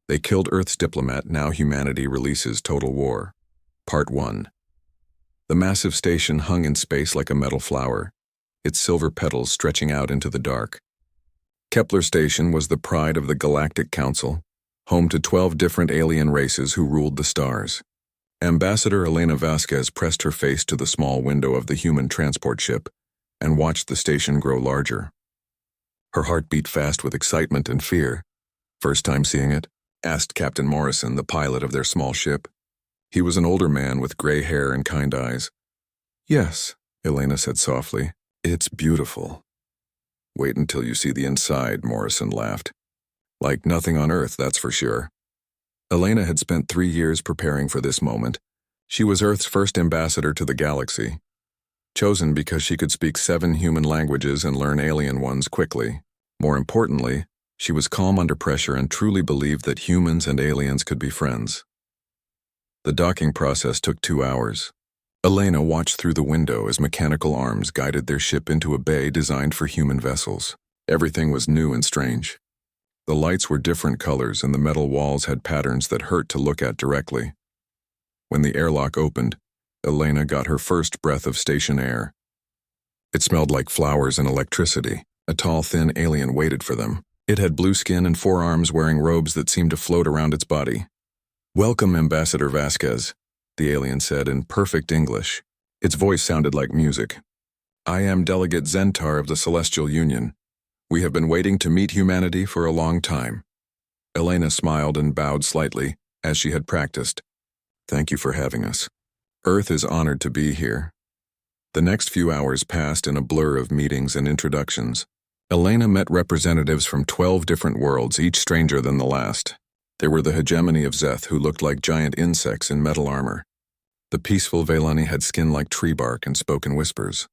They killed Earth's diplomat, now humanity releases Total War. Part 1. The massive station hung in space like a metal flower, its silver petals stretching out into the dark. Kepler Station was the pride of the Galactic Council, home to 12 different alien races who ruled the stars. Ambassador Elena Vasquez pressed her face to the small window of the human transport ship and watched the station grow larger. Her heart beat fast with excitement and fear. "First time seeing it?" asked Captain Morrison, the pilot of their small ship. He was an older man with gray hair and kind eyes. "Yes," Elena said softly. "It's beautiful." "Wait until you see the inside," Morrison laughed. "Like nothing on Earth, that's for sure." Elena had spent 3 years preparing for this moment. She was Earth's first ambassador to the galaxy, chosen because she could speak 7 human languages and learn alien ones quickly. More importantly, she was calm under pressure and truly believed that humans and aliens could be friends. The docking process took 2 hours. Elena watched through the window as mechanical arms guided their ship into a bay designed for human vessels. Everything was new and strange. The lights were different colors and the metal walls had patterns that hurt to look at directly. When the airlock opened, Elena got her first breath of station air. It smelled like flowers and electricity. A tall, thin alien waited for them. It had blue skin and 4 arms wearing robes that seemed to float around its body. "Welcome, Ambassador Vasquez," the alien said in perfect English. Its voice sounded like music. "I am Delegate Zentar of the Celestial Union. We have been waiting to meet humanity for a long time." Elena smiled and bowed slightly, as she had practiced. "Thank you for having us. Earth is honored to be here." The next few hours passed in a blur of meetings and introductions. Elena met representatives from 12 different worlds, each stranger than the last. There were the hegemony of Zeth, who looked like giant insects in metal armor. The peaceful Velani had skin like tree bark and spoke in whispers.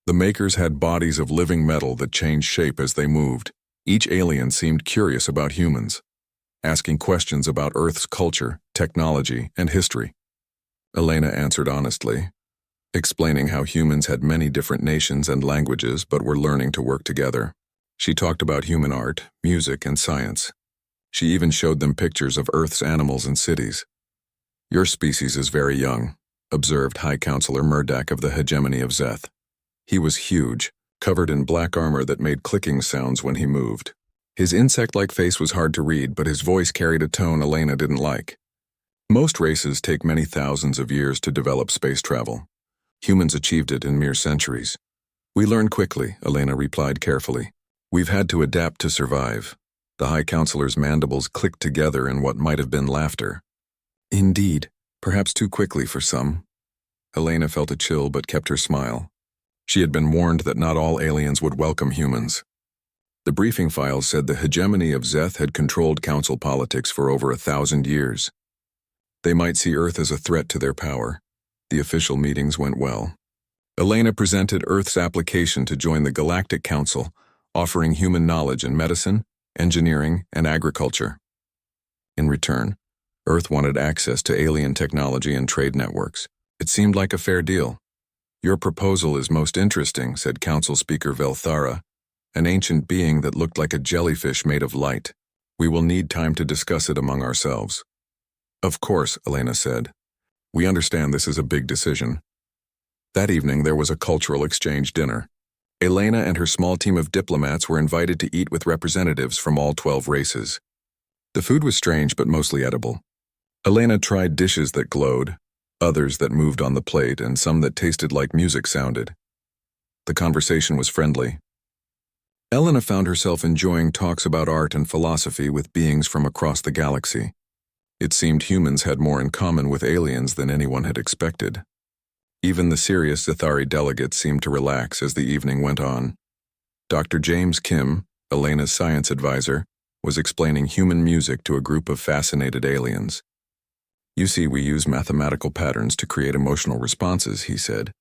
The Makers had bodies of living metal that changed shape as they moved. Each alien seemed curious about humans, asking questions about Earth's culture, technology, and history. Elena answered honestly, explaining how humans had many different nations and languages but were learning to work together. She talked about human art, music, and science. She even showed them pictures of Earth's animals and cities. "Your species is very young," observed High Counselor Murdak of the hegemony of Zeth. He was huge, covered in black armor that made clicking sounds when he moved. His insect-like face was hard to read, but his voice carried a tone Elena didn't like. "Most races take many thousands of years to develop space travel. Humans achieved it in mere centuries. We learn quickly," Elena replied carefully. "We've had to adapt to survive." The High Counselor's mandibles clicked together in what might have been laughter. "Indeed, perhaps too quickly for some." Elena felt a chill but kept her smile. She had been warned that not all aliens would welcome humans. The briefing files said the hegemony of Zeth had controlled council politics for over 1,000 years. They might see Earth as a threat to their power. The official meetings went well. Elena presented Earth's application to join the Galactic Council, offering human knowledge in medicine, engineering, and agriculture. In return, Earth wanted access to alien technology and trade networks. It seemed like a fair deal. "Your proposal is most interesting," said Council Speaker Velthara, an ancient being that looked like a jellyfish made of light. "We will need time to discuss it among ourselves." "Of course," Elena said. "We understand this is a big decision." That evening there was a cultural exchange dinner. Elena and her small team of diplomats were invited to eat with representatives from all 12 races. The food was strange but mostly edible. Elena tried dishes that glowed, others that moved on the plate, and some that tasted like music sounded. The conversation was friendly. Elena found herself enjoying talks about art and philosophy with beings from across the galaxy. It seemed humans had more in common with aliens than anyone had expected. Even the serious Zethari delegates seemed to relax as the evening went on. Dr. James Kim, Elena's science advisor, was explaining human music to a group of fascinated aliens. "You see, we use mathematical patterns to create emotional responses," he said,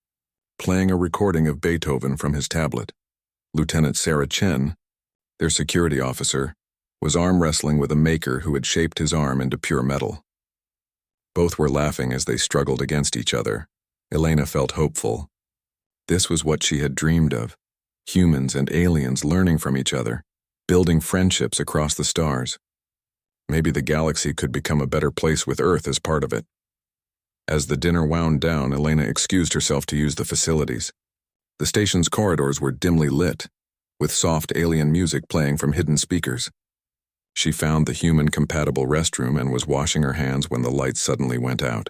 playing a recording of Beethoven from his tablet. Lieutenant Sarah Chen, their security officer, was arm wrestling with a maker who had shaped his arm into pure metal. Both were laughing as they struggled against each other. Elena felt hopeful. This was what she had dreamed of, humans and aliens learning from each other, building friendships across the stars. Maybe the galaxy could become a better place with Earth as part of it. As the dinner wound down, Elena excused herself to use the facilities. The station's corridors were dimly lit, with soft alien music playing from hidden speakers. She found the human-compatible restroom and was washing her hands when the lights suddenly went out.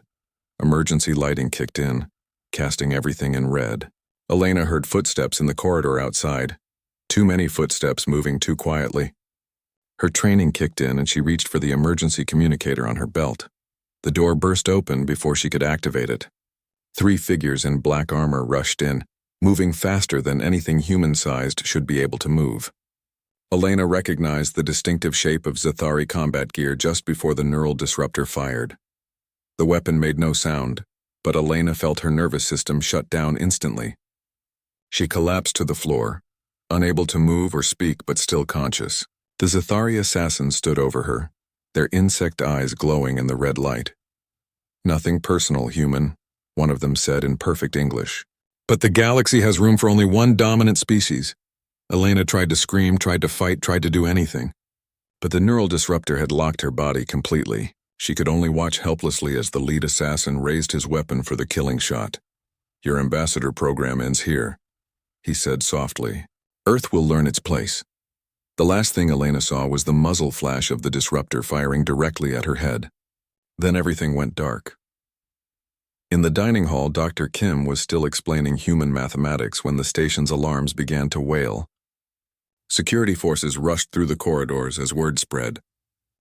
Emergency lighting kicked in, casting everything in red. Elena heard footsteps in the corridor outside. Too many footsteps moving too quietly. Her training kicked in and she reached for the emergency communicator on her belt. The door burst open before she could activate it. 3 figures in black armor rushed in, moving faster than anything human-sized should be able to move. Elena recognized the distinctive shape of Zathari combat gear just before the neural disruptor fired. The weapon made no sound, but Elena felt her nervous system shut down instantly. She collapsed to the floor, unable to move or speak but still conscious. The Zathari assassins stood over her, their insect eyes glowing in the red light. "Nothing personal, human," one of them said in perfect English. "But the galaxy has room for only one dominant species." Elena tried to scream, tried to fight, tried to do anything. But the neural disruptor had locked her body completely. She could only watch helplessly as the lead assassin raised his weapon for the killing shot. "Your ambassador program ends here," he said softly. "Earth will learn its place." The last thing Elena saw was the muzzle flash of the disruptor firing directly at her head. Then everything went dark. In the dining hall, Dr. Kim was still explaining human mathematics when the station's alarms began to wail. Security forces rushed through the corridors as word spread.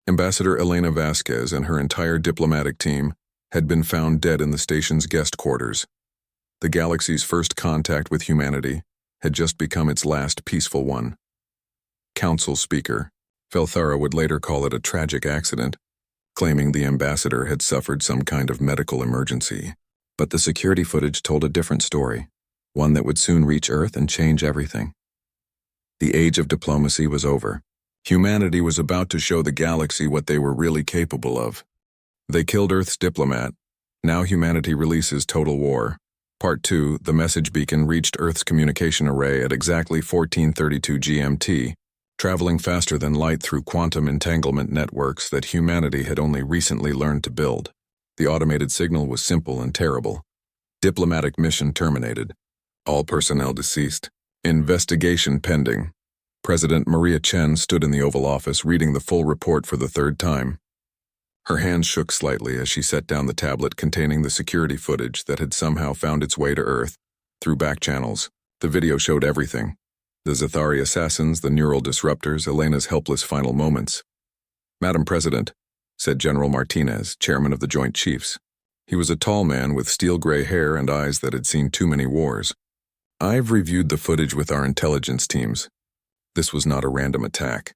Ambassador Elena Vasquez and her entire diplomatic team had been found dead in the station's guest quarters. The galaxy's first contact with humanity had just become its last peaceful one. Council Speaker Felthara would later call it a tragic accident, claiming the ambassador had suffered some kind of medical emergency. But the security footage told a different story, one that would soon reach Earth and change everything. The age of diplomacy was over. Humanity was about to show the galaxy what they were really capable of. They killed Earth's diplomat. Now humanity releases Total War. Part 2, the message beacon reached Earth's communication array at exactly 1432 GMT, traveling faster than light through quantum entanglement networks that humanity had only recently learned to build. The automated signal was simple and terrible. Diplomatic mission terminated. All personnel deceased. Investigation pending. President Maria Chen stood in the Oval Office reading the full report for the 3rd time. Her hands shook slightly as she set down the tablet containing the security footage that had somehow found its way to Earth through back channels. The video showed everything. The Zathari assassins, the neural disruptors, Elena's helpless final moments. "Madam President," said General Martinez, chairman of the Joint Chiefs. He was a tall man with steel-gray hair and eyes that had seen too many wars. "I've reviewed the footage with our intelligence teams. This was not a random attack.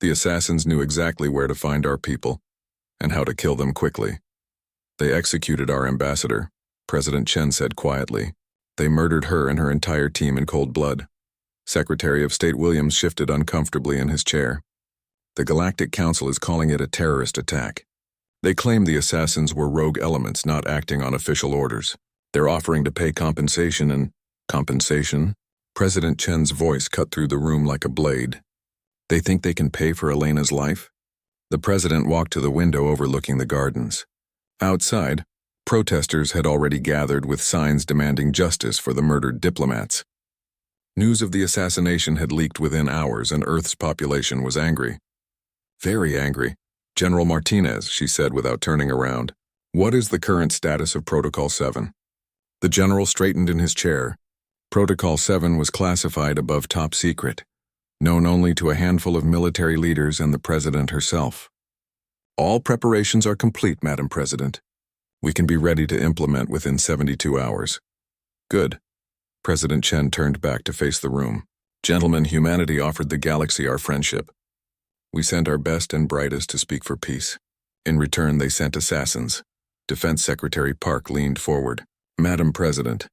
The assassins knew exactly where to find our people and how to kill them quickly. They executed our ambassador," President Chen said quietly. "They murdered her and her entire team in cold blood." Secretary of State Williams shifted uncomfortably in his chair. "The Galactic Council is calling it a terrorist attack. They claim the assassins were rogue elements not acting on official orders. They're offering to pay compensation and—" "Compensation?" President Chen's voice cut through the room like a blade. "They think they can pay for Elena's life?" The president walked to the window overlooking the gardens. Outside, protesters had already gathered with signs demanding justice for the murdered diplomats. News of the assassination had leaked within hours and Earth's population was angry. "Very angry. General Martinez," she said without turning around. "What is the current status of Protocol 7? The general straightened in his chair. Protocol 7 was classified above top secret, known only to a handful of military leaders and the President herself. "All preparations are complete, Madam President. We can be ready to implement within 72 hours. "Good." President Chen turned back to face the room. "Gentlemen, humanity offered the galaxy our friendship. We sent our best and brightest to speak for peace. In return, they sent assassins." Defense Secretary Park leaned forward. "Madam President,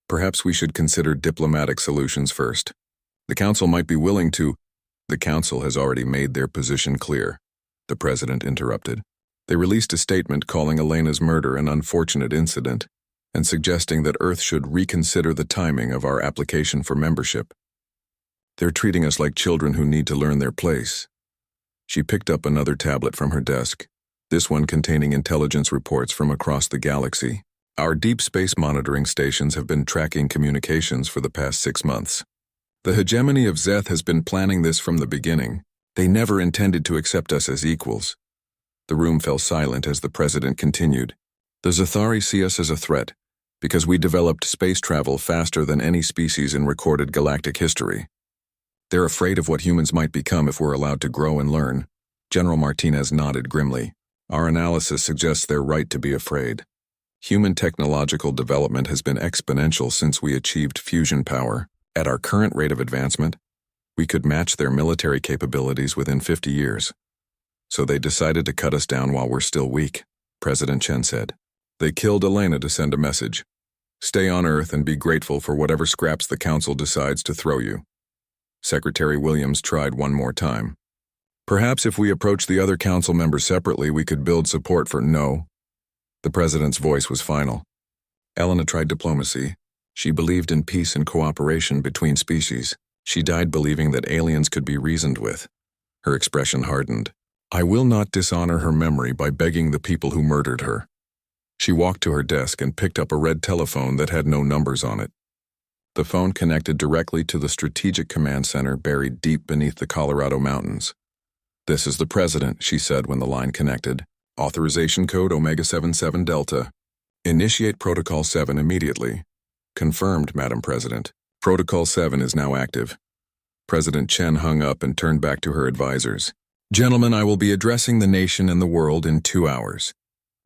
perhaps we should consider diplomatic solutions first. The Council might be willing to—" "The Council has already made their position clear," the President interrupted. "They released a statement calling Elena's murder an unfortunate incident and suggesting that Earth should reconsider the timing of our application for membership. They're treating us like children who need to learn their place. She picked up another tablet from her desk, this one containing intelligence reports from across the galaxy. Our deep space monitoring stations have been tracking communications for the past 6 months. The hegemony of Zeth has been planning this from the beginning. They never intended to accept us as equals. The room fell silent as the president continued. The Zathari see us as a threat, because we developed space travel faster than any species in recorded galactic history. They're afraid of what humans might become if we're allowed to grow and learn. General Martinez nodded grimly. Our analysis suggests they're right to be afraid. Human technological development has been exponential since we achieved fusion power. At our current rate of advancement, we could match their military capabilities within 50 years. So they decided to cut us down while we're still weak, President Chen said. They killed Elena to send a message. Stay on Earth and be grateful for whatever scraps the Council decides to throw you. Secretary Williams tried one more time. Perhaps if we approach the other Council members separately, we could build support for no. The President's voice was final. Elena tried diplomacy. She believed in peace and cooperation between species. She died believing that aliens could be reasoned with. Her expression hardened. I will not dishonor her memory by begging the people who murdered her. She walked to her desk and picked up a red telephone that had no numbers on it. The phone connected directly to the Strategic Command Center buried deep beneath the Colorado mountains. This is the President, she said when the line connected. Authorization code Omega 77 Delta. Initiate Protocol 7 immediately. Confirmed, Madam President. Protocol 7 is now active. President Chen hung up and turned back to her advisors. Gentlemen, I will be addressing the nation and the world in 2 hours.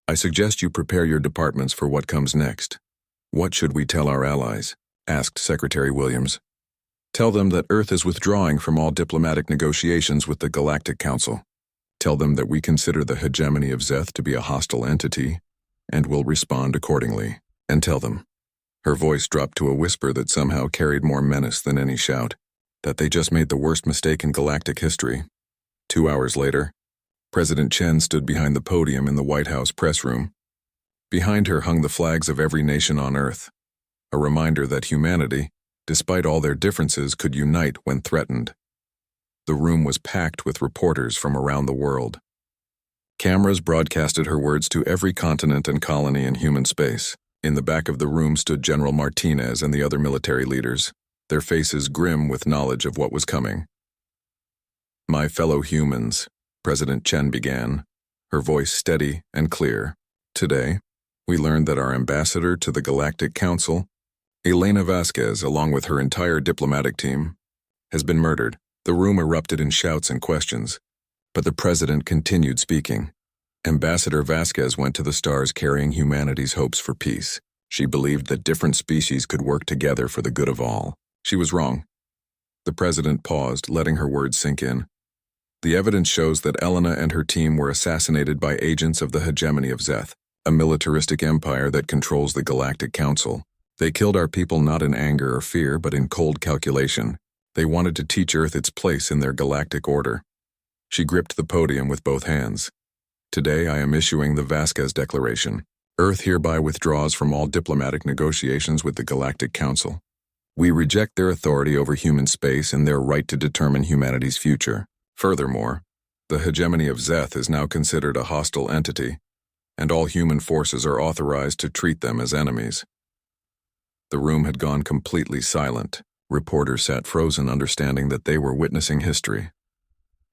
I suggest you prepare your departments for what comes next. What should we tell our allies? Asked Secretary Williams. Tell them that Earth is withdrawing from all diplomatic negotiations with the Galactic Council. Tell them that we consider the hegemony of Zeth to be a hostile entity, and will respond accordingly. And tell them. Her voice dropped to a whisper that somehow carried more menace than any shout, that they just made the worst mistake in galactic history. 2 hours later, President Chen stood behind the podium in the White House press room. Behind her hung the flags of every nation on Earth, a reminder that humanity, despite all their differences, could unite when threatened. The room was packed with reporters from around the world. Cameras broadcasted her words to every continent and colony in human space. In the back of the room stood General Martinez and the other military leaders, their faces grim with knowledge of what was coming. My fellow humans, President Chen began, her voice steady and clear. Today, we learned that our ambassador to the Galactic Council, Elena Vasquez, along with her entire diplomatic team, has been murdered. The room erupted in shouts and questions, but the president continued speaking. Ambassador Vasquez went to the stars carrying humanity's hopes for peace. She believed that different species could work together for the good of all. She was wrong. The president paused, letting her words sink in. The evidence shows that Elena and her team were assassinated by agents of the hegemony of Zeth, a militaristic empire that controls the Galactic Council. They killed our people not in anger or fear, but in cold calculation. They wanted to teach Earth its place in their galactic order. She gripped the podium with both hands. Today I am issuing the Vasquez Declaration. Earth hereby withdraws from all diplomatic negotiations with the Galactic Council. We reject their authority over human space and their right to determine humanity's future. Furthermore, the hegemony of Zeth is now considered a hostile entity, and all human forces are authorized to treat them as enemies. The room had gone completely silent. Reporters sat frozen, understanding that they were witnessing history.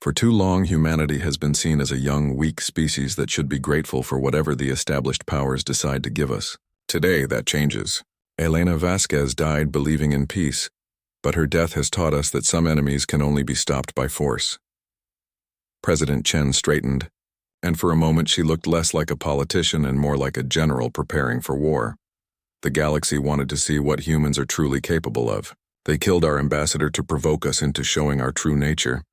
For too long, humanity has been seen as a young, weak species that should be grateful for whatever the established powers decide to give us. Today, that changes. Elena Vasquez died believing in peace, but her death has taught us that some enemies can only be stopped by force. President Chen straightened, and for a moment she looked less like a politician and more like a general preparing for war. The galaxy wanted to see what humans are truly capable of. They killed our ambassador to provoke us into showing our true nature.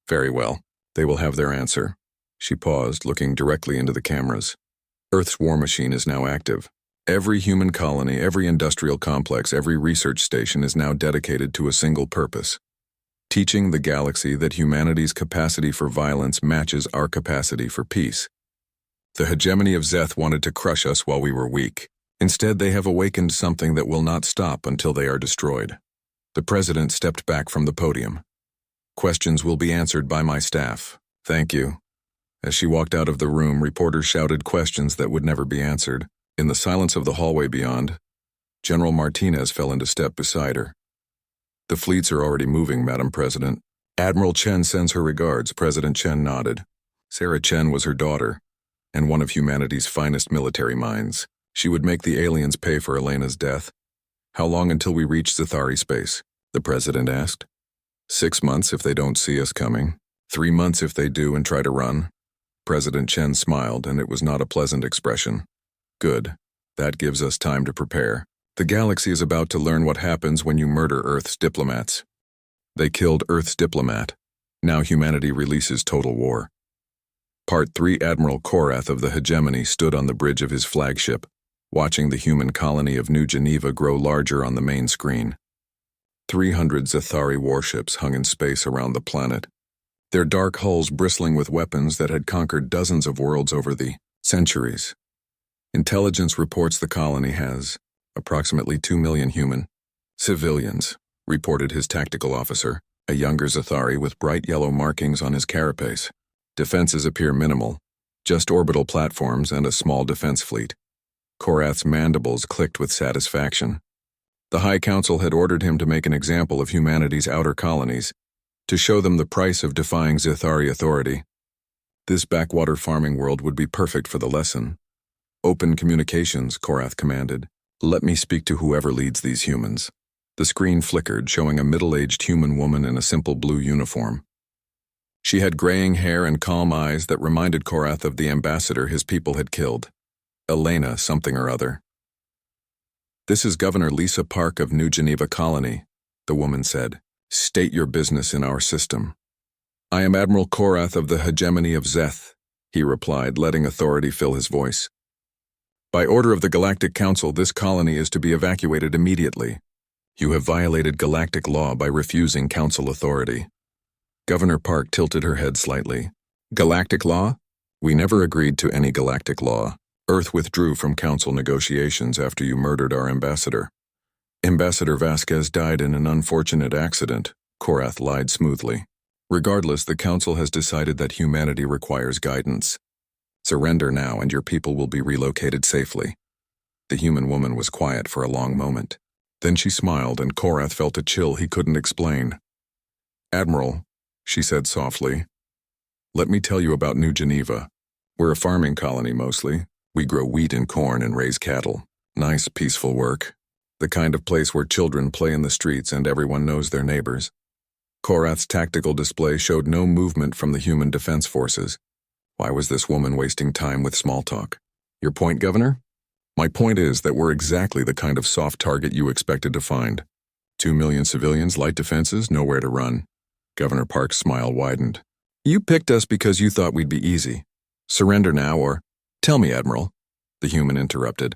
Very well, they will have their answer. She paused, looking directly into the cameras. Earth's war machine is now active. Every human colony, every industrial complex, every research station is now dedicated to a single purpose: teaching the galaxy that humanity's capacity for violence matches our capacity for peace. The hegemony of Zeth wanted to crush us while we were weak. Instead, they have awakened something that will not stop until they are destroyed. The president stepped back from the podium. Questions will be answered by my staff. Thank you. As she walked out of the room, reporters shouted questions that would never be answered. In the silence of the hallway beyond, General Martinez fell into step beside her. The fleets are already moving, Madam President. Admiral Chen sends her regards. President Chen nodded. Sarah Chen was her daughter, and one of humanity's finest military minds. She would make the aliens pay for Elena's death. How long until we reach Zathari space? The President asked. 6 months if they don't see us coming. 3 months if they do and try to run. President Chen smiled, and it was not a pleasant expression. Good. That gives us time to prepare. The galaxy is about to learn what happens when you murder Earth's diplomats. They killed Earth's diplomat. Now humanity releases total war. Part 3. Admiral Korath of the Hegemony stood on the bridge of his flagship, watching the human colony of New Geneva grow larger on the main screen. 300 Zathari warships hung in space around the planet, their dark hulls bristling with weapons that had conquered dozens of worlds over the centuries. Intelligence reports the colony has approximately 2 million human civilians, reported his tactical officer, a younger Zathari with bright yellow markings on his carapace. Defenses appear minimal, just orbital platforms and a small defense fleet. Korath's mandibles clicked with satisfaction. The High Council had ordered him to make an example of humanity's outer colonies, to show them the price of defying Zathari authority. This backwater farming world would be perfect for the lesson. Open communications, Korath commanded. Let me speak to whoever leads these humans. The screen flickered, showing a middle-aged human woman in a simple blue uniform. She had graying hair and calm eyes that reminded Korath of the ambassador his people had killed. Elena something or other. This is Governor Lisa Park of New Geneva Colony, the woman said. State your business in our system. I am Admiral Korath of the Hegemony of Zeth, he replied, letting authority fill his voice. By order of the Galactic Council, this colony is to be evacuated immediately. You have violated galactic law by refusing council authority. Governor Park tilted her head slightly. Galactic law? We never agreed to any galactic law. Earth withdrew from council negotiations after you murdered our ambassador. Ambassador Vasquez died in an unfortunate accident, Korath lied smoothly. Regardless, the council has decided that humanity requires guidance. Surrender now and your people will be relocated safely. The human woman was quiet for a long moment. Then she smiled and Korath felt a chill he couldn't explain. Admiral, she said softly, let me tell you about New Geneva. We're a farming colony mostly. We grow wheat and corn and raise cattle. Nice, peaceful work. The kind of place where children play in the streets and everyone knows their neighbors. Korath's tactical display showed no movement from the human defense forces. Why was this woman wasting time with small talk? Your point, Governor? My point is that we're exactly the kind of soft target you expected to find. 2 million civilians, light defenses, nowhere to run. Governor Park's smile widened. You picked us because you thought we'd be easy. Surrender now or... Tell me, Admiral, the human interrupted.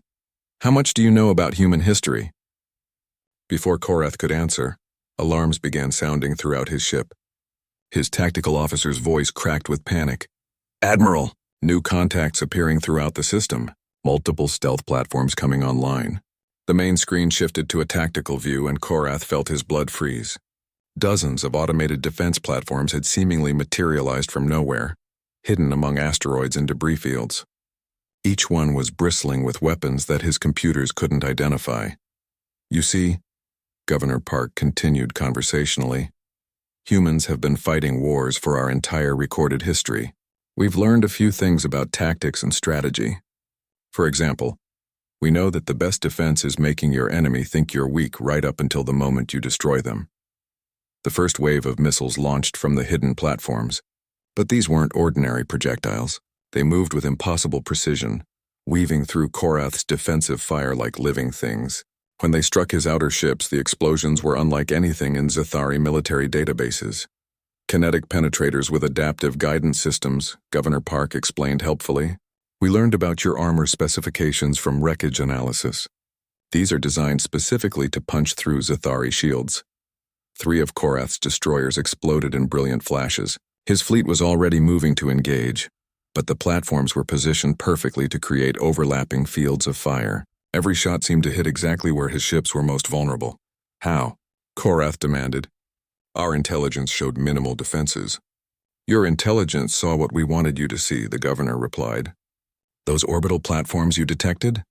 How much do you know about human history? Before Korath could answer, alarms began sounding throughout his ship. His tactical officer's voice cracked with panic. Admiral! New contacts appearing throughout the system. Multiple stealth platforms coming online. The main screen shifted to a tactical view and Korath felt his blood freeze. Dozens of automated defense platforms had seemingly materialized from nowhere, hidden among asteroids and debris fields. Each one was bristling with weapons that his computers couldn't identify. You see, Governor Park continued conversationally, humans have been fighting wars for our entire recorded history. We've learned a few things about tactics and strategy. For example, we know that the best defense is making your enemy think you're weak right up until the moment you destroy them. The first wave of missiles launched from the hidden platforms, but these weren't ordinary projectiles. They moved with impossible precision, weaving through Korath's defensive fire like living things. When they struck his outer ships, the explosions were unlike anything in Zathari military databases. Kinetic penetrators with adaptive guidance systems, Governor Park explained helpfully. We learned about your armor specifications from wreckage analysis. These are designed specifically to punch through Zathari shields. 3 of Korath's destroyers exploded in brilliant flashes. His fleet was already moving to engage, but the platforms were positioned perfectly to create overlapping fields of fire. Every shot seemed to hit exactly where his ships were most vulnerable. How? Korath demanded. Our intelligence showed minimal defenses. Your intelligence saw what we wanted you to see, the governor replied. Those orbital platforms you detected?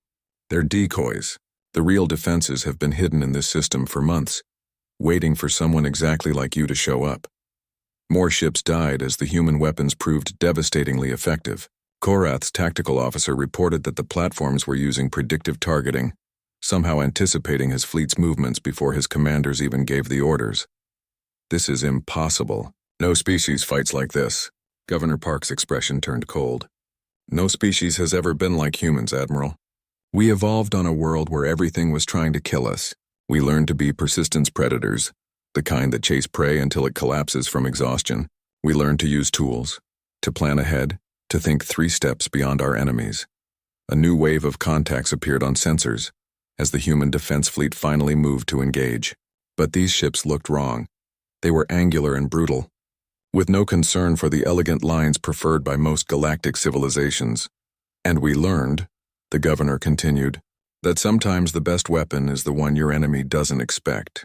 They're decoys. The real defenses have been hidden in this system for months, waiting for someone exactly like you to show up. More ships died as the human weapons proved devastatingly effective. Korath's tactical officer reported that the platforms were using predictive targeting, somehow anticipating his fleet's movements before his commanders even gave the orders. This is impossible. No species fights like this. Governor Park's expression turned cold. No species has ever been like humans, Admiral. We evolved on a world where everything was trying to kill us. We learned to be persistence predators, the kind that chase prey until it collapses from exhaustion. We learned to use tools, to plan ahead, to think 3 steps beyond our enemies. A new wave of contacts appeared on sensors, as the human defense fleet finally moved to engage. But these ships looked wrong. They were angular and brutal, with no concern for the elegant lines preferred by most galactic civilizations. And we learned, the governor continued, that sometimes the best weapon is the one your enemy doesn't expect.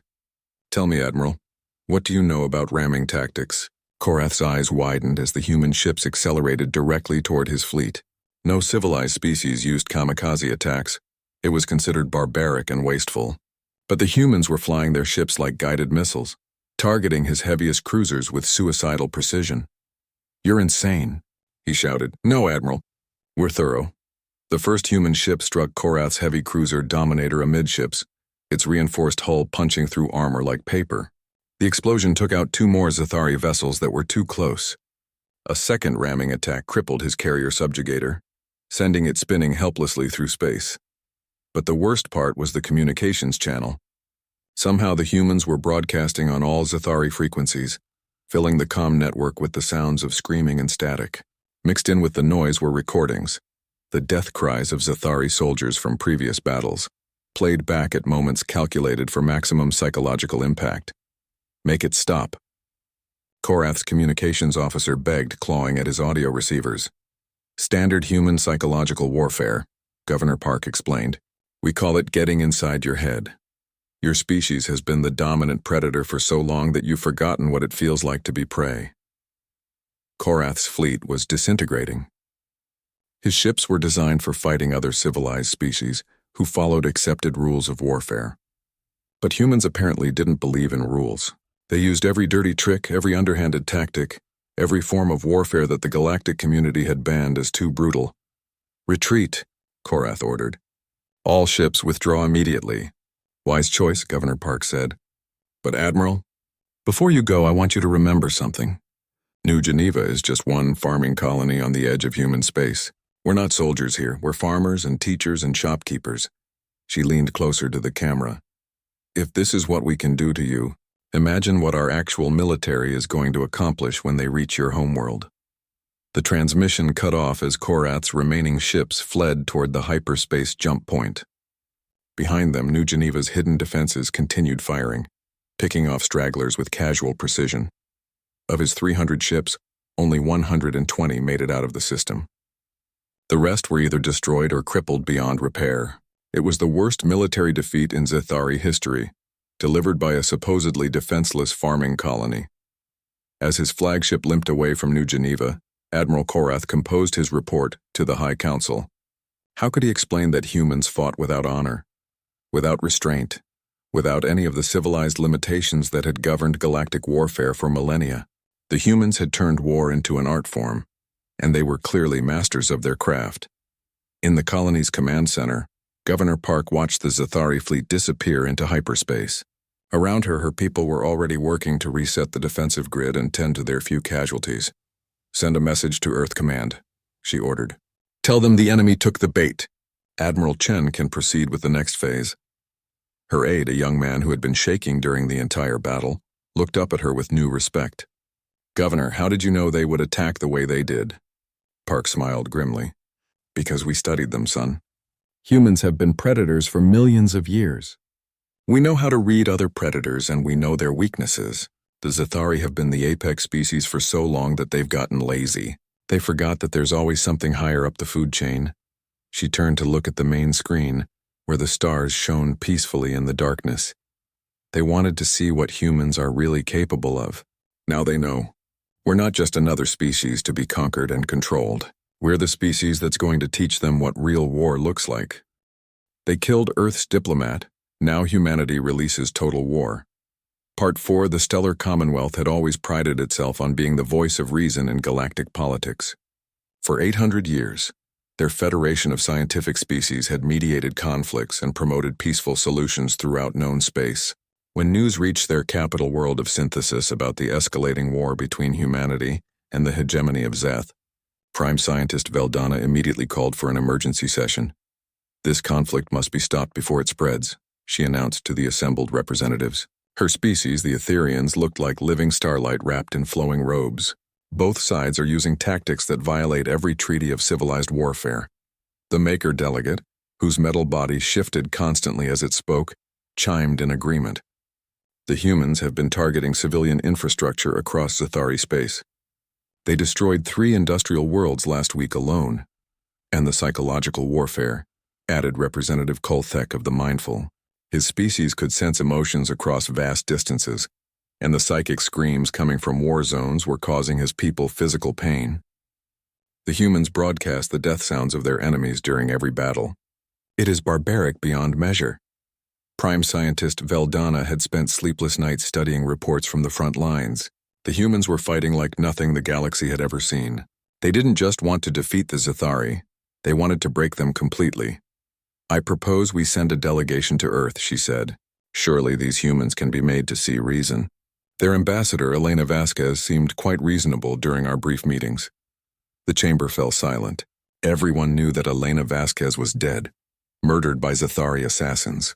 Tell me, Admiral, what do you know about ramming tactics? Korath's eyes widened as the human ships accelerated directly toward his fleet. No civilized species used kamikaze attacks. It was considered barbaric and wasteful. But the humans were flying their ships like guided missiles, targeting his heaviest cruisers with suicidal precision. You're insane, he shouted. No, Admiral. We're thorough. The first human ship struck Korath's heavy cruiser Dominator amidships, its reinforced hull punching through armor like paper. The explosion took out 2 more Zathari vessels that were too close. A second ramming attack crippled his carrier subjugator, sending it spinning helplessly through space. But the worst part was the communications channel. Somehow the humans were broadcasting on all Zathari frequencies, filling the comm network with the sounds of screaming and static. Mixed in with the noise were recordings, the death cries of Zathari soldiers from previous battles, played back at moments calculated for maximum psychological impact. Make it stop. Korath's communications officer begged, clawing at his audio receivers. Standard human psychological warfare, Governor Park explained. We call it getting inside your head. Your species has been the dominant predator for so long that you've forgotten what it feels like to be prey. Korath's fleet was disintegrating. His ships were designed for fighting other civilized species who followed accepted rules of warfare. But humans apparently didn't believe in rules. They used every dirty trick, every underhanded tactic, every form of warfare that the galactic community had banned as too brutal. Retreat, Korath ordered. All ships withdraw immediately. Wise choice, Governor Park said. But Admiral, before you go, I want you to remember something. New Geneva is just one farming colony on the edge of human space. We're not soldiers here. We're farmers and teachers and shopkeepers. She leaned closer to the camera. If this is what we can do to you, imagine what our actual military is going to accomplish when they reach your homeworld. The transmission cut off as Korath's remaining ships fled toward the hyperspace jump point. Behind them, New Geneva's hidden defenses continued firing, picking off stragglers with casual precision. Of his 300 ships, only 120 made it out of the system. The rest were either destroyed or crippled beyond repair. It was the worst military defeat in Zathari history, delivered by a supposedly defenseless farming colony. As his flagship limped away from New Geneva, Admiral Korath composed his report to the High Council. How could he explain that humans fought without honor, without restraint, without any of the civilized limitations that had governed galactic warfare for millennia? The humans had turned war into an art form, and they were clearly masters of their craft. In the colony's command center, Governor Park watched the Zathari fleet disappear into hyperspace. Around her people were already working to reset the defensive grid and tend to their few casualties. Send a message to Earth Command, she ordered. Tell them the enemy took the bait. Admiral Chen can proceed with the next phase. Her aide, a young man who had been shaking during the entire battle, looked up at her with new respect. Governor, how did you know they would attack the way they did? Park smiled grimly. Because we studied them, son. Humans have been predators for millions of years. We know how to read other predators and we know their weaknesses. The Zathari have been the apex species for so long that they've gotten lazy. They forgot that there's always something higher up the food chain. She turned to look at the main screen, where the stars shone peacefully in the darkness. They wanted to see what humans are really capable of. Now they know. We're not just another species to be conquered and controlled. We're the species that's going to teach them what real war looks like. They killed Earth's diplomat. Now humanity releases total war. Part 4. The Stellar Commonwealth had always prided itself on being the voice of reason in galactic politics. For 800 years, their federation of scientific species had mediated conflicts and promoted peaceful solutions throughout known space. When news reached their capital world of synthesis about the escalating war between humanity and the hegemony of Zeth, Prime Scientist Veldana immediately called for an emergency session. This conflict must be stopped before it spreads, she announced to the assembled representatives. Her species, the Etherians, looked like living starlight wrapped in flowing robes. Both sides are using tactics that violate every treaty of civilized warfare. The Maker delegate, whose metal body shifted constantly as it spoke, chimed in agreement. The humans have been targeting civilian infrastructure across Zethari space. They destroyed 3 industrial worlds last week alone. And the psychological warfare, added Representative Kolthek of the Mindful. His species could sense emotions across vast distances, and the psychic screams coming from war zones were causing his people physical pain. The humans broadcast the death sounds of their enemies during every battle. It is barbaric beyond measure. Prime Scientist Veldana had spent sleepless nights studying reports from the front lines. The humans were fighting like nothing the galaxy had ever seen. They didn't just want to defeat the Zethari, they wanted to break them completely. I propose we send a delegation to Earth, she said. Surely these humans can be made to see reason. Their ambassador, Elena Vasquez, seemed quite reasonable during our brief meetings. The chamber fell silent. Everyone knew that Elena Vasquez was dead, murdered by Zethari assassins.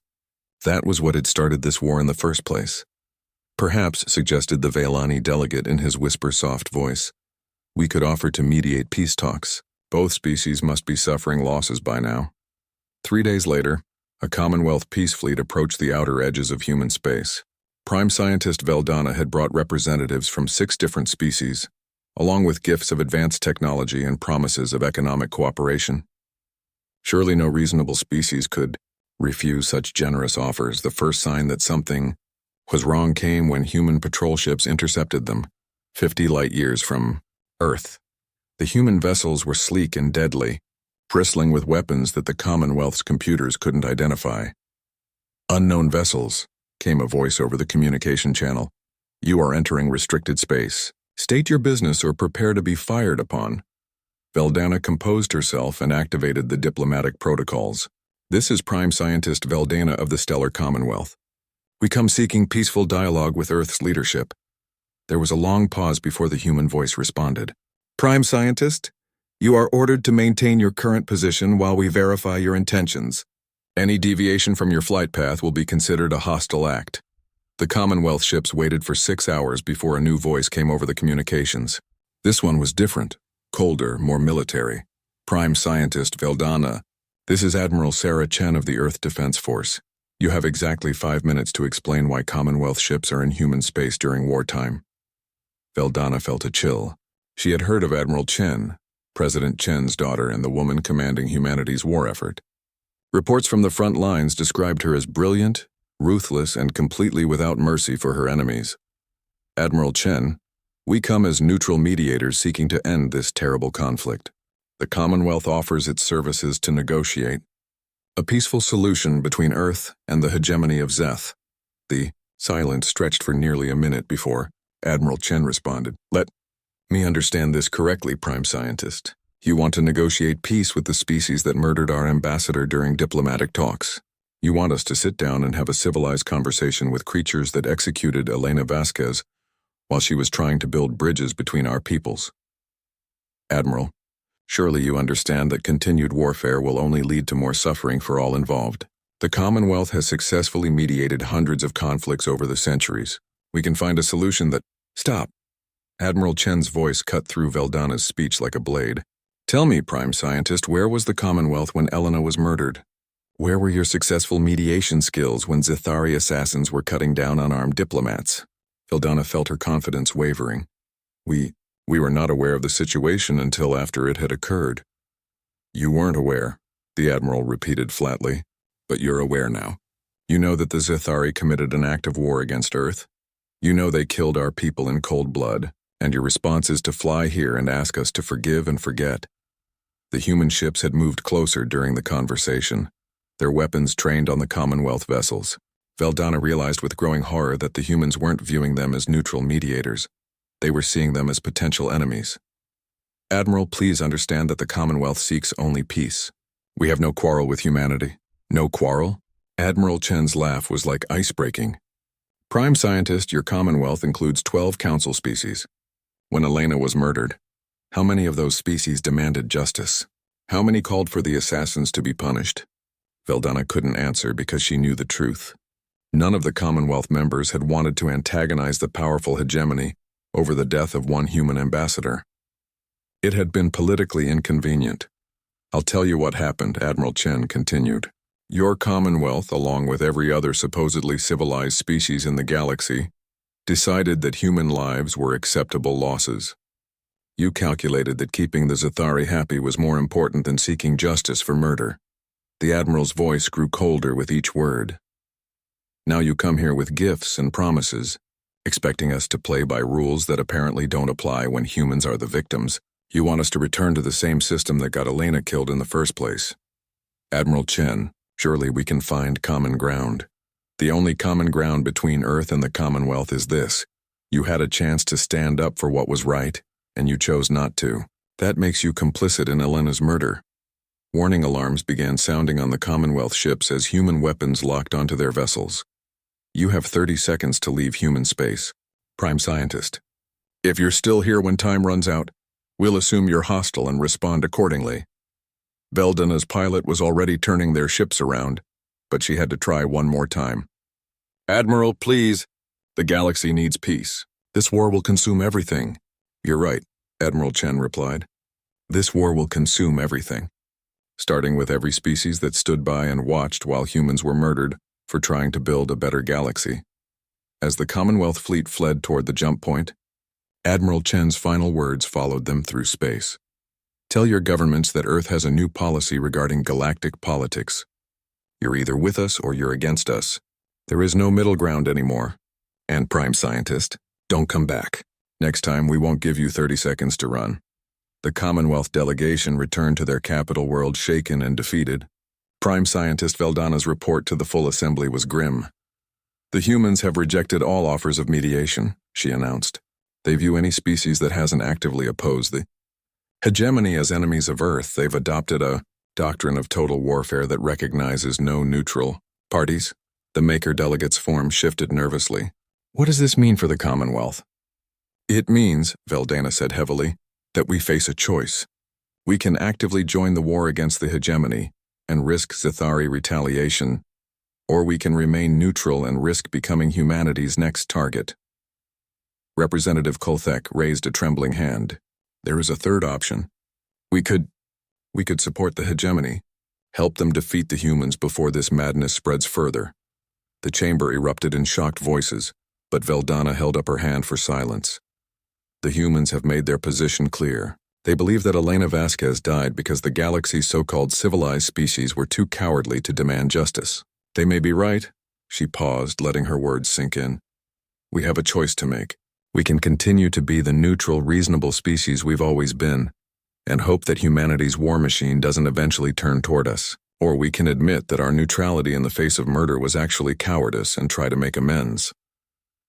That was what had started this war in the first place. Perhaps, suggested the Veilani delegate in his whisper-soft voice, we could offer to mediate peace talks. Both species must be suffering losses by now. 3 days later, a Commonwealth peace fleet approached the outer edges of human space. Prime Scientist Veldana had brought representatives from 6 different species, along with gifts of advanced technology and promises of economic cooperation. Surely no reasonable species could refuse such generous offers. The first sign that something was wrong came when human patrol ships intercepted them, 50 light-years from Earth. The human vessels were sleek and deadly, bristling with weapons that the Commonwealth's computers couldn't identify. Unknown vessels, came a voice over the communication channel. You are entering restricted space. State your business or prepare to be fired upon. Veldana composed herself and activated the diplomatic protocols. This is Prime Scientist Veldana of the Stellar Commonwealth. We come seeking peaceful dialogue with Earth's leadership. There was a long pause before the human voice responded. Prime Scientist, you are ordered to maintain your current position while we verify your intentions. Any deviation from your flight path will be considered a hostile act. The Commonwealth ships waited for 6 hours before a new voice came over the communications. This one was different, colder, more military. Prime Scientist Veldana, this is Admiral Sarah Chen of the Earth Defense Force. You have exactly 5 minutes to explain why Commonwealth ships are in human space during wartime. Veldana felt a chill. She had heard of Admiral Chen, President Chen's daughter and the woman commanding humanity's war effort. Reports from the front lines described her as brilliant, ruthless, and completely without mercy for her enemies. Admiral Chen, we come as neutral mediators seeking to end this terrible conflict. The Commonwealth offers its services to negotiate a peaceful solution between Earth and the hegemony of Zeth. The silence stretched for nearly a minute before Admiral Chen responded. Let me understand this correctly, Prime Scientist. You want to negotiate peace with the species that murdered our ambassador during diplomatic talks. You want us to sit down and have a civilized conversation with creatures that executed Elena Vasquez while she was trying to build bridges between our peoples. Admiral, surely you understand that continued warfare will only lead to more suffering for all involved. The Commonwealth has successfully mediated hundreds of conflicts over the centuries. We can find a solution that— Stop. Admiral Chen's voice cut through Veldana's speech like a blade. Tell me, Prime Scientist, where was the Commonwealth when Elena was murdered? Where were your successful mediation skills when Zethari assassins were cutting down unarmed diplomats? Veldana felt her confidence wavering. We were not aware of the situation until after it had occurred. You weren't aware, the Admiral repeated flatly, but you're aware now. You know that the Zethari committed an act of war against Earth. You know they killed our people in cold blood. and your response is to fly here and ask us to forgive and forget. The human ships had moved closer during the conversation, their weapons trained on the Commonwealth vessels. Veldana realized with growing horror that the humans weren't viewing them as neutral mediators. They were seeing them as potential enemies. Admiral, please understand that the Commonwealth seeks only peace. We have no quarrel with humanity. No quarrel? Admiral Chen's laugh was like ice-breaking. Prime Scientist, your Commonwealth includes 12 council species. When Elena was murdered, how many of those species demanded justice? How many called for the assassins to be punished? Veldana couldn't answer because she knew the truth. None of the Commonwealth members had wanted to antagonize the powerful hegemony over the death of one human ambassador. It had been politically inconvenient. I'll tell you what happened, Admiral Chen continued. Your Commonwealth, along with every other supposedly civilized species in the galaxy, decided that human lives were acceptable losses. You calculated that keeping the Zathari happy was more important than seeking justice for murder. The Admiral's voice grew colder with each word. Now you come here with gifts and promises, expecting us to play by rules that apparently don't apply when humans are the victims. You want us to return to the same system that got Elena killed in the first place. Admiral Chen, surely we can find common ground. The only common ground between Earth and the Commonwealth is this. You had a chance to stand up for what was right, and you chose not to. That makes you complicit in Elena's murder. Warning alarms began sounding on the Commonwealth ships as human weapons locked onto their vessels. You have 30 seconds to leave human space. Prime Scientist. If you're still here when time runs out, we'll assume you're hostile and respond accordingly. Veldana's pilot was already turning their ships around, but she had to try one more time. Admiral, please. The galaxy needs peace. This war will consume everything. You're right, Admiral Chen replied. This war will consume everything, starting with every species that stood by and watched while humans were murdered for trying to build a better galaxy. As the Commonwealth fleet fled toward the jump point, Admiral Chen's final words followed them through space. Tell your governments that Earth has a new policy regarding galactic politics. You're either with us or you're against us. There is no middle ground anymore. And Prime Scientist, don't come back. Next time we won't give you 30 seconds to run. The Commonwealth delegation returned to their capital world shaken and defeated. Prime Scientist Veldana's report to the full assembly was grim. The humans have rejected all offers of mediation, she announced. They view any species that hasn't actively opposed the hegemony as enemies of Earth. They've adopted a doctrine of total warfare that recognizes no neutral parties. The Maker delegate's form shifted nervously. What does this mean for the Commonwealth? It means, Veldana said heavily, that we face a choice. We can actively join the war against the hegemony and risk Zathari retaliation, or we can remain neutral and risk becoming humanity's next target. Representative Kolthek raised a trembling hand. There is a third option. We could support the hegemony, help them defeat the humans before this madness spreads further. The chamber erupted in shocked voices, but Veldana held up her hand for silence. The humans have made their position clear. They believe that Elena Vasquez died because the galaxy's so-called civilized species were too cowardly to demand justice. They may be right. She paused, letting her words sink in. We have a choice to make. We can continue to be the neutral, reasonable species we've always been, and hope that humanity's war machine doesn't eventually turn toward us. Or we can admit that our neutrality in the face of murder was actually cowardice and try to make amends.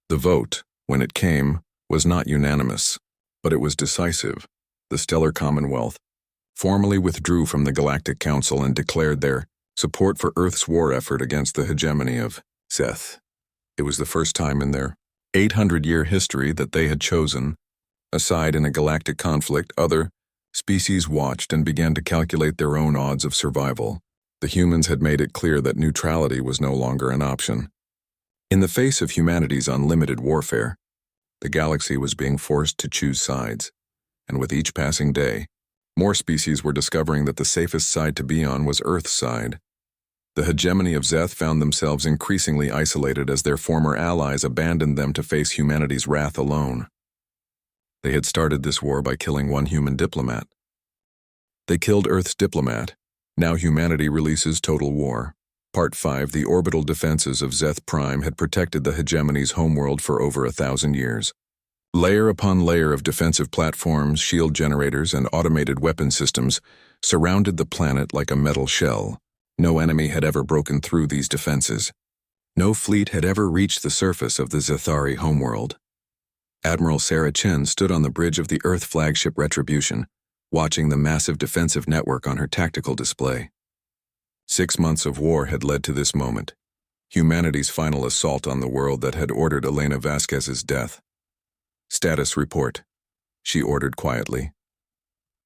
The vote, when it came, was not unanimous, but it was decisive. The Stellar Commonwealth formally withdrew from the Galactic Council and declared their support for Earth's war effort against the hegemony of Zeth. It was the first time in their 800-year history that they had chosen a side in a galactic conflict. Other species watched and began to calculate their own odds of survival. The humans had made it clear that neutrality was no longer an option. In the face of humanity's unlimited warfare, the galaxy was being forced to choose sides, and with each passing day, more species were discovering that the safest side to be on was Earth's side. The hegemony of Zeth found themselves increasingly isolated as their former allies abandoned them to face humanity's wrath alone. They had started this war by killing one human diplomat. They killed Earth's diplomat. Now humanity releases total war. Part 5. The orbital defenses of Zeth Prime had protected the hegemony's homeworld for over 1,000 years. Layer upon layer of defensive platforms, shield generators, and automated weapon systems surrounded the planet like a metal shell. No enemy had ever broken through these defenses. No fleet had ever reached the surface of the Zathari homeworld. Admiral Sarah Chen stood on the bridge of the Earth flagship Retribution, watching the massive defensive network on her tactical display. 6 months of war had led to this moment, humanity's final assault on the world that had ordered Elena Vasquez's death. "Status report," she ordered quietly.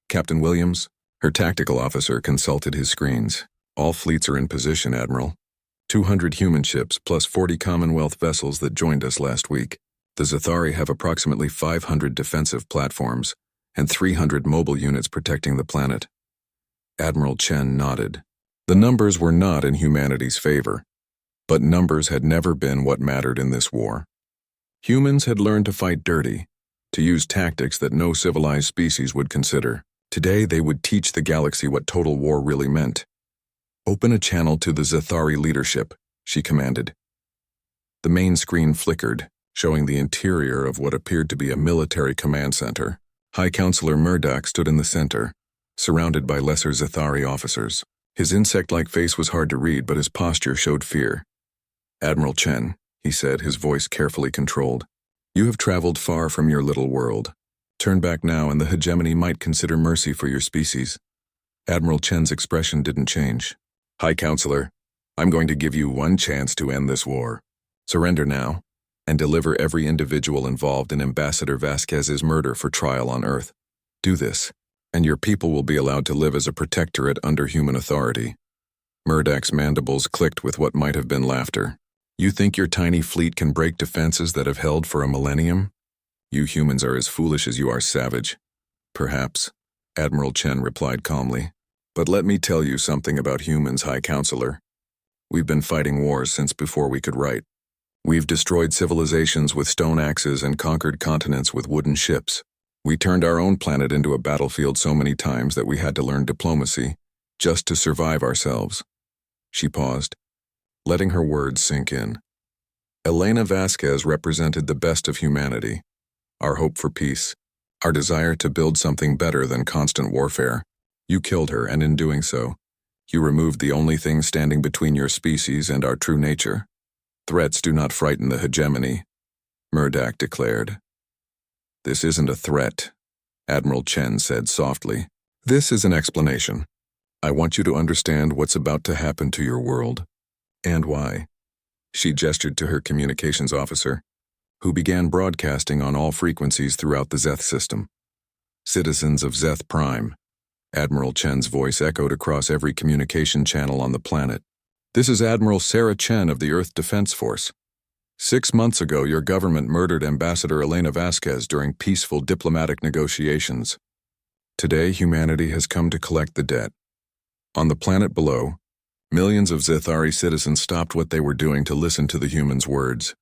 Captain Williams, her tactical officer, consulted his screens. "All fleets are in position, Admiral. 200 human ships plus 40 Commonwealth vessels that joined us last week. The Zathari have approximately 500 defensive platforms and 300 mobile units protecting the planet." Admiral Chen nodded. The numbers were not in humanity's favor, but numbers had never been what mattered in this war. Humans had learned to fight dirty, to use tactics that no civilized species would consider. Today they would teach the galaxy what total war really meant. "Open a channel to the Zathari leadership," she commanded. The main screen flickered, showing the interior of what appeared to be a military command center. High Counselor Murdoch stood in the center, surrounded by lesser Zathari officers. His insect-like face was hard to read, but his posture showed fear. "Admiral Chen," he said, his voice carefully controlled, "you have traveled far from your little world. Turn back now and the hegemony might consider mercy for your species." Admiral Chen's expression didn't change. "High Counselor, I'm going to give you one chance to end this war. Surrender now, and deliver every individual involved in Ambassador Vasquez's murder for trial on Earth. Do this, and your people will be allowed to live as a protectorate under human authority." Murdoch's mandibles clicked with what might have been laughter. "You think your tiny fleet can break defenses that have held for a millennium? You humans are as foolish as you are savage." "Perhaps," Admiral Chen replied calmly. "But let me tell you something about humans, High Counselor. We've been fighting wars since before we could write. We've destroyed civilizations with stone axes and conquered continents with wooden ships. We turned our own planet into a battlefield so many times that we had to learn diplomacy, just to survive ourselves." She paused, letting her words sink in. Elena Vasquez represented the best of humanity, our hope for peace, our desire to build something better than constant warfare. You killed her, and in doing so, you removed the only thing standing between your species and our true nature. "Threats do not frighten the hegemony," Murdoch declared. "This isn't a threat," Admiral Chen said softly. "This is an explanation. I want you to understand what's about to happen to your world. And why." She gestured to her communications officer, who began broadcasting on all frequencies throughout the Zeth system. "Citizens of Zeth Prime," Admiral Chen's voice echoed across every communication channel on the planet. "This is Admiral Sarah Chen of the Earth Defense Force. 6 months ago, your government murdered Ambassador Elena Vasquez during peaceful diplomatic negotiations. Today, humanity has come to collect the debt. On the planet below, millions of Zathari citizens stopped what they were doing to listen to the humans' words.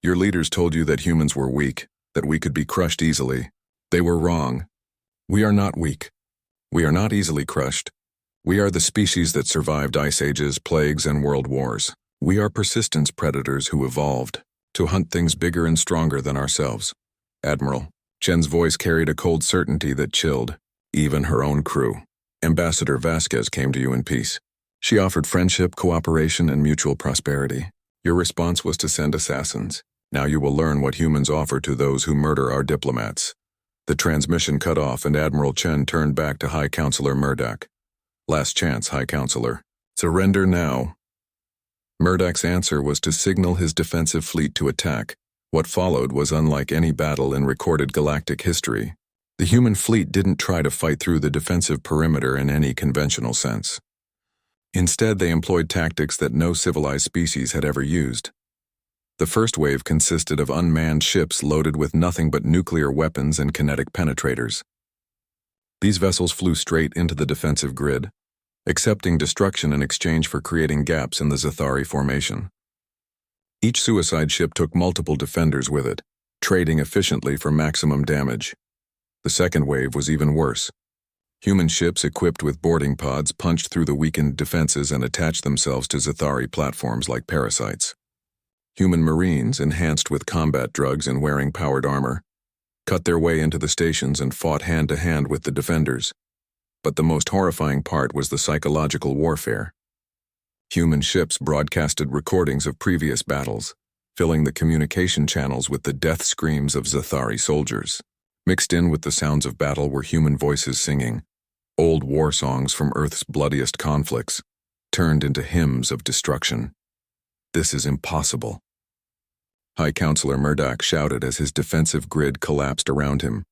Your leaders told you that humans were weak, that we could be crushed easily. They were wrong. We are not weak. We are not easily crushed. We are the species that survived ice ages, plagues, and world wars. We are persistence predators who evolved to hunt things bigger and stronger than ourselves." Admiral Chen's voice carried a cold certainty that chilled even her own crew. "Ambassador Vasquez came to you in peace. She offered friendship, cooperation, and mutual prosperity. Your response was to send assassins. Now you will learn what humans offer to those who murder our diplomats." The transmission cut off and Admiral Chen turned back to High Counselor Murdoch. "Last chance, High Counselor. Surrender now." Murdoch's answer was to signal his defensive fleet to attack. What followed was unlike any battle in recorded galactic history. The human fleet didn't try to fight through the defensive perimeter in any conventional sense. Instead, they employed tactics that no civilized species had ever used. The first wave consisted of unmanned ships loaded with nothing but nuclear weapons and kinetic penetrators. These vessels flew straight into the defensive grid, accepting destruction in exchange for creating gaps in the Zathari formation. Each suicide ship took multiple defenders with it, trading efficiently for maximum damage. The second wave was even worse. Human ships equipped with boarding pods punched through the weakened defenses and attached themselves to Zathari platforms like parasites. Human marines, enhanced with combat drugs and wearing powered armor, cut their way into the stations and fought hand-to-hand with the defenders. But the most horrifying part was the psychological warfare. Human ships broadcasted recordings of previous battles, filling the communication channels with the death screams of Zathari soldiers. Mixed in with the sounds of battle were human voices singing old war songs from Earth's bloodiest conflicts, turned into hymns of destruction. "This is impossible," High Counselor Murdoch shouted as his defensive grid collapsed around him.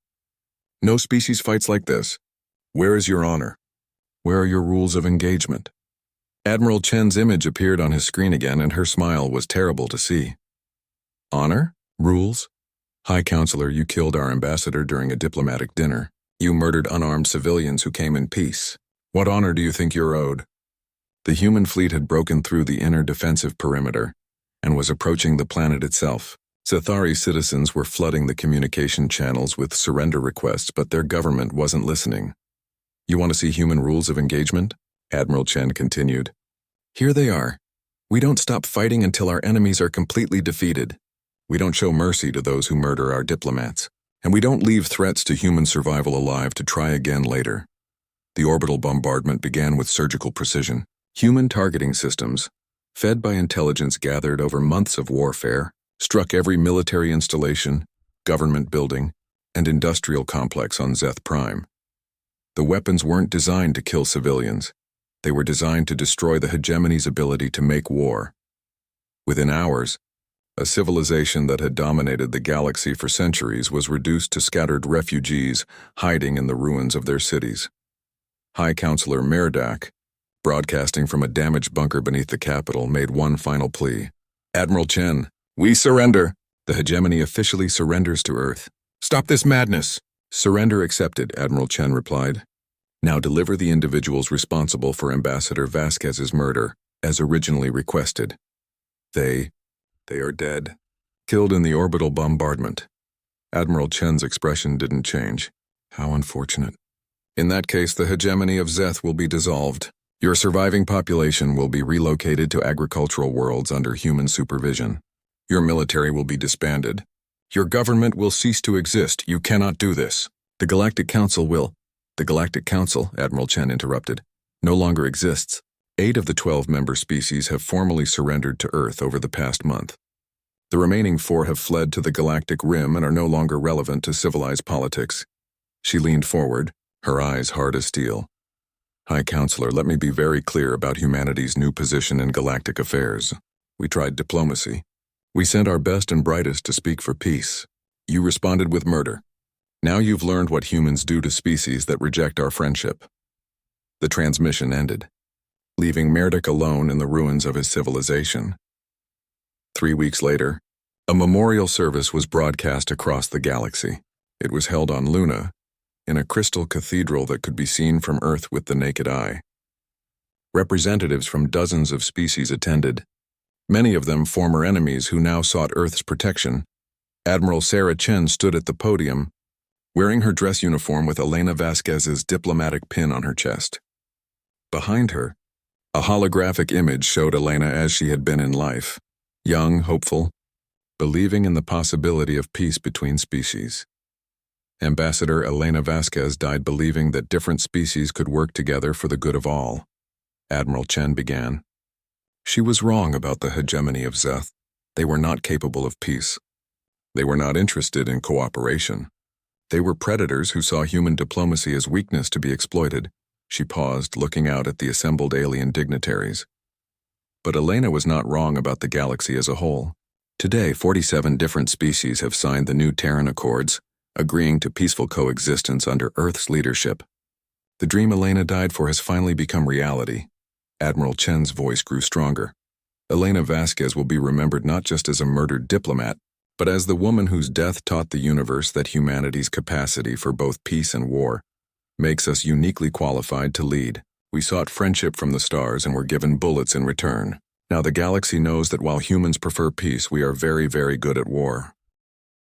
"No species fights like this. Where is your honor? Where are your rules of engagement?" Admiral Chen's image appeared on his screen again, and her smile was terrible to see. "Honor? Rules? High Counselor, you killed our ambassador during a diplomatic dinner. You murdered unarmed civilians who came in peace. What honor do you think you're owed?" The human fleet had broken through the inner defensive perimeter and was approaching the planet itself. Zathari citizens were flooding the communication channels with surrender requests, but their government wasn't listening. "You want to see human rules of engagement?" Admiral Chen continued. "Here they are. We don't stop fighting until our enemies are completely defeated. We don't show mercy to those who murder our diplomats. And we don't leave threats to human survival alive to try again later." The orbital bombardment began with surgical precision. Human targeting systems, fed by intelligence gathered over months of warfare, struck every military installation, government building, and industrial complex on Zeth Prime. The weapons weren't designed to kill civilians. They were designed to destroy the hegemony's ability to make war. Within hours, a civilization that had dominated the galaxy for centuries was reduced to scattered refugees hiding in the ruins of their cities. High Counselor Murdoch, broadcasting from a damaged bunker beneath the capital, made one final plea. "Admiral Chen, we surrender." "The hegemony officially surrenders to Earth." "Stop this madness." "Surrender accepted," Admiral Chen replied. "Now deliver the individuals responsible for Ambassador Vasquez's murder, as originally requested." They are dead, killed in the orbital bombardment." Admiral Chen's expression didn't change. "How unfortunate. In that case, the hegemony of Zeth will be dissolved. Your surviving population will be relocated to agricultural worlds under human supervision. Your military will be disbanded. Your government will cease to exist. You cannot do this. The Galactic Council will—" "The Galactic Council," Admiral Chen interrupted, "no longer exists. 8 of the 12 member species have formally surrendered to Earth over the past month. The remaining 4 have fled to the Galactic Rim and are no longer relevant to civilized politics." She leaned forward, her eyes hard as steel. "High Counselor, let me be very clear about humanity's new position in galactic affairs. We tried diplomacy. We sent our best and brightest to speak for peace. You responded with murder. Now you've learned what humans do to species that reject our friendship." The transmission ended, leaving Murdoch alone in the ruins of his civilization. 3 weeks later, a memorial service was broadcast across the galaxy. It was held on Luna, in a crystal cathedral that could be seen from Earth with the naked eye. Representatives from dozens of species attended, many of them former enemies who now sought Earth's protection. Admiral Sarah Chen stood at the podium, wearing her dress uniform with Elena Vasquez's diplomatic pin on her chest. Behind her, a holographic image showed Elena as she had been in life, young, hopeful, believing in the possibility of peace between species. Ambassador Elena Vasquez died believing that different species could work together for the good of all. Admiral Chen began. She was wrong about the hegemony of Zeth. They were not capable of peace. They were not interested in cooperation. They were predators who saw human diplomacy as weakness to be exploited. She paused, looking out at the assembled alien dignitaries. But Elena was not wrong about the galaxy as a whole. Today, 47 different species have signed the new Terran Accords, agreeing to peaceful coexistence under Earth's leadership. The dream Elena died for has finally become reality. Admiral Chen's voice grew stronger. Elena Vasquez will be remembered not just as a murdered diplomat, but as the woman whose death taught the universe that humanity's capacity for both peace and war makes us uniquely qualified to lead. We sought friendship from the stars and were given bullets in return. Now the galaxy knows that while humans prefer peace, we are very, very good at war.